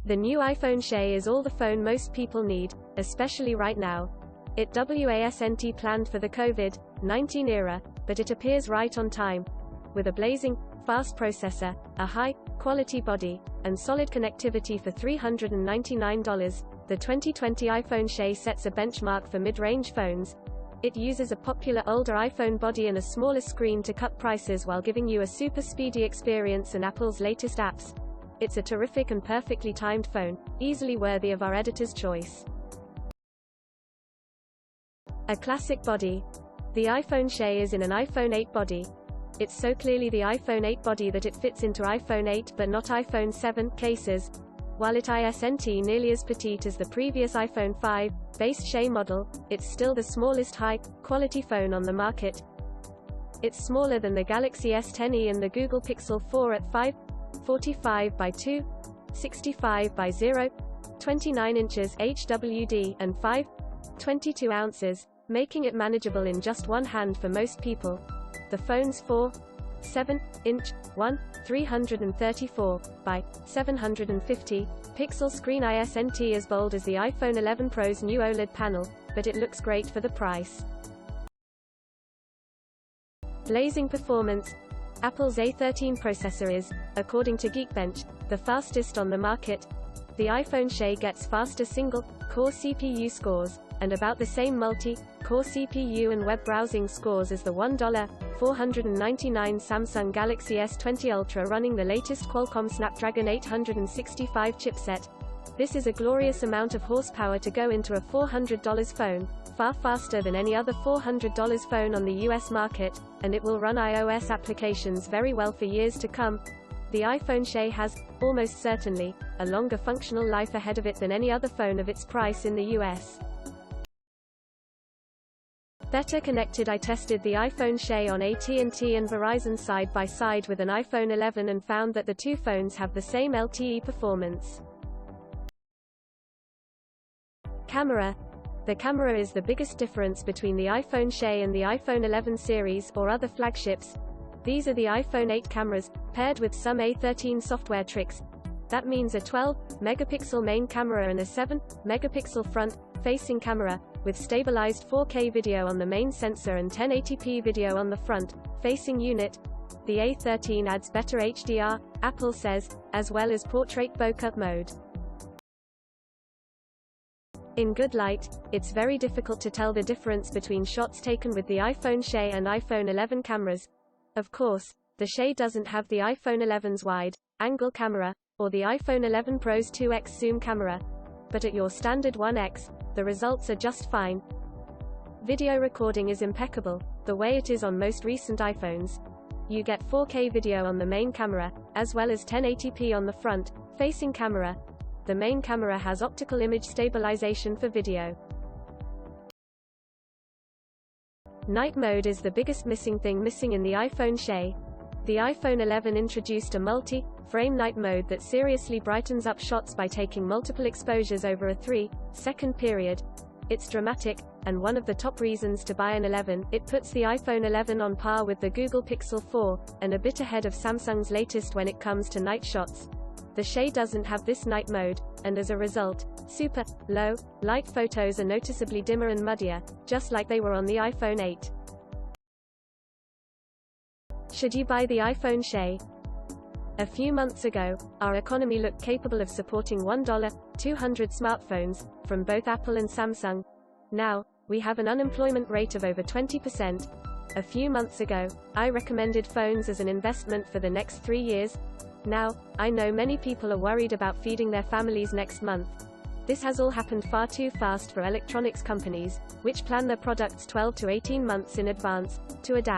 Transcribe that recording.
The new iPhone SE is all the phone most people need, especially right now. It wasn't planned for the COVID-19 era, but it appears right on time. With a blazing, fast processor, a high-quality body, and solid connectivity for $399, the 2020 iPhone SE sets a benchmark for mid-range phones. It uses a popular older iPhone body and a smaller screen to cut prices while giving you a super speedy experience and Apple's latest apps. It's a terrific and perfectly timed phone, easily worthy of our editor's choice. A classic body. The iPhone SE is in an iPhone 8 body. It's so clearly the iPhone 8 body that it fits into iPhone 8 but not iPhone 7 cases. While it isn't nearly as petite as the previous iPhone 5 base SE model, it's still the smallest high-quality phone on the market. It's smaller than the Galaxy S10e and the Google Pixel 4 at 5.45 by 2.65 by 0.29 inches HWD and 5.22 ounces, making it manageable in just one hand for most people. The phone's 4.7-inch, 334 by 750 pixel screen isn't as bold as the iPhone 11 Pro's new OLED panel, but it looks great for the price. Blazing performance. Apple's A13 processor is, according to Geekbench, the fastest on the market. The iPhone SE gets faster single-core CPU scores, and about the same multi-core CPU and web browsing scores as the $1,499 Samsung Galaxy S20 Ultra running the latest Qualcomm Snapdragon 865 chipset. This is a glorious amount of horsepower to go into a $400 phone, far faster than any other $400 phone on the US market, and it will run iOS applications very well for years to come. The iPhone SE has, almost certainly, a longer functional life ahead of it than any other phone of its price in the US. Better connected. I tested the iPhone SE on AT&T and Verizon side by side with an iPhone 11 and found that the two phones have the same LTE performance. Camera. The camera is the biggest difference between the iPhone SE and the iPhone 11 series or other flagships. These are the iPhone 8 cameras, paired with some A13 software tricks. That means a 12-megapixel main camera and a 7-megapixel front-facing camera, with stabilized 4K video on the main sensor and 1080p video on the front-facing unit. The A13 adds better HDR, Apple says, as well as portrait bokeh mode. In good light, it's very difficult to tell the difference between shots taken with the iPhone SE and iPhone 11 cameras. Of course, the SE doesn't have the iPhone 11's wide-angle camera, or the iPhone 11 Pro's 2x zoom camera. But at your standard 1x, the results are just fine. Video recording is impeccable, the way it is on most recent iPhones. You get 4K video on the main camera, as well as 1080p on the front-facing camera. The main camera has optical image stabilization for video. Night mode is the biggest missing thing in the iPhone SE. The iPhone 11 introduced a multi-frame night mode that seriously brightens up shots by taking multiple exposures over a 3-second period. It's dramatic, and one of the top reasons to buy an 11. It puts the iPhone 11 on par with the Google Pixel 4, and a bit ahead of Samsung's latest when it comes to night shots. The SE doesn't have this night mode, and as a result, super low light photos are noticeably dimmer and muddier, just like they were on the iPhone 8. Should you buy the iPhone SE? A few months ago, our economy looked capable of supporting $1,200 smartphones, from both Apple and Samsung. Now, we have an unemployment rate of over 20%. A few months ago, I recommended phones as an investment for the next 3 years. Now, I know many people are worried about feeding their families next month. This has all happened far too fast for electronics companies, which plan their products 12 to 18 months in advance, to adapt.